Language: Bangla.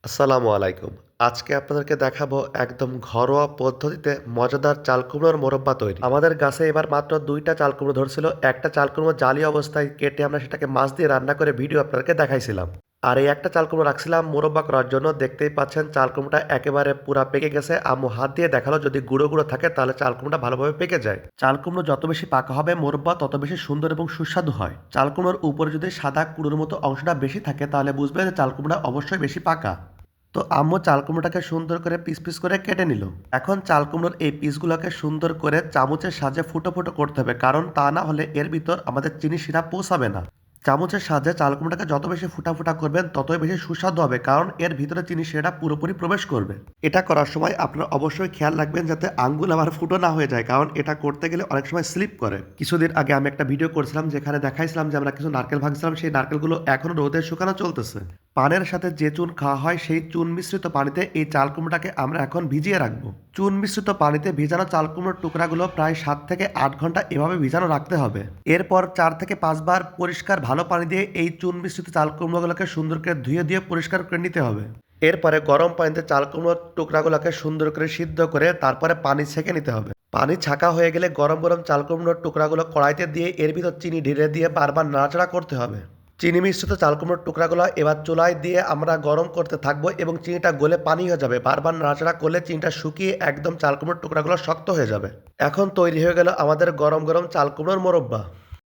আসসালামু আলাইকুম। আজকে আপনাদেরকে দেখাবো একদম ঘরোয়া পদ্ধতিতে মজাদার চাল কুমড়োর মোরব্বা তৈরি। আমাদের গাছে এবার মাত্র ২ টা চাল কুমড়ো ধরছিল। একটা চাল কুমড়ো জালি অবস্থায় কেটে আমরা সেটাকে মাছ দিয়ে রান্না করে ভিডিও আপনাদেরকে দেখাইছিলাম। আর এই একটা চাল কুমড়ো রাখছিলাম মোরব্বা করার জন্য। দেখতেই পাচ্ছেন চাল কুমড়োটা একেবারে পুরা পেকে গেছে। আম্মু হাত দিয়ে দেখালো যদি গুঁড়ো, গুঁড়ো থাকে তাহলে চাল কুমড়োটা ভালোভাবে পেকে যায়। চাল কুমড়ো যত বেশি পাকা হবে মোরব্বা তত বেশি সুন্দর এবং সুস্বাদু হয়। চাল কুমড়োর উপরে যদি সাদা কুঁড়োর মতো অংশটা বেশি থাকে তাহলে বুঝবেন যে চাল কুমড়োটা অবশ্যই বেশি পাকা। তো আম্মু চাল কুমড়োটাকে সুন্দর করে পিস পিস করে কেটে নিল। এখন চাল কুমড়োর এই পিসগুলোকে সুন্দর করে চামচের সাহায্যে ফুটো ফুটো করতে হবে, কারণ তা না হলে এর ভিতর আমাদের চিনি শিরা পৌঁছাবে না। চামচের সাহায্যে চাল কুমড়োটাকে যত বেশি ফুটা ফুটা করবেন ততই বেশি সুস্বাদু হবে, কারণ এর ভিতরে চিনি শিরাটা পুরোপুরি প্রবেশ করবে। এটা করার সময় আপনারা অবশ্যই খেয়াল রাখবেন যাতে আঙ্গুল আবার ফুটো না হয়ে যায়, কারণ এটা করতে গেলে অনেক সময় স্লিপ করে। কিছুদিন আগে আমি একটা ভিডিও করছিলাম যেখানে দেখাইছিলাম যে আমরা কিছু নারকেল ভাঙছিলাম, সেই নারকেলগুলো এখনো রোদে শুকানো চলতেছে। পানের সাথে যে চুন খাওয়া হয় সেই চুন মিশ্রিত পানিতে এই চাল কুমড়োটাকে আমরা এখন ভিজিয়ে রাখবো। চুন মিশ্রিত পানিতে ভিজানো চাল কুমড়োর টুকরাগুলো প্রায় 7 থেকে 8 ঘন্টা এভাবে ভিজানো রাখতে হবে। এরপর 4 থেকে 5 বার পরিষ্কার ভালো পানি দিয়ে এই চুন মিশ্রিত চাল কুমড়োগুলোকে সুন্দর করে ধুয়ে দিয়ে পরিষ্কার করে নিতে হবে। এরপরে গরম পানিতে চাল কুমড়োর টুকরাগুলোকে সুন্দর করে সিদ্ধ করে তারপরে পানি ছেঁকে নিতে হবে। পানি ছাঁকা হয়ে গেলে গরম গরম চাল কুমড়োর টুকরাগুলো কড়াইতে দিয়ে এর ভিতর চিনি ঢেলে দিয়ে বারবার নাড়াচাড়া করতে হবে। চিনি মিশ্রিত চাল কুমড়োর টুকরাগুলো এবার চুলায় দিয়ে আমরা গরম করতে থাকবো এবং চিনিটা গলে পানি হয়ে যাবে। বারবার নাড়াচাড়া করলে চিনিটা শুকিয়ে একদম চাল কুমড়োর টুকরাগুলো শক্ত হয়ে যাবে। এখন তৈরি হয়ে গেল আমাদের গরম গরম চাল কুমড়োর মোরব্বা।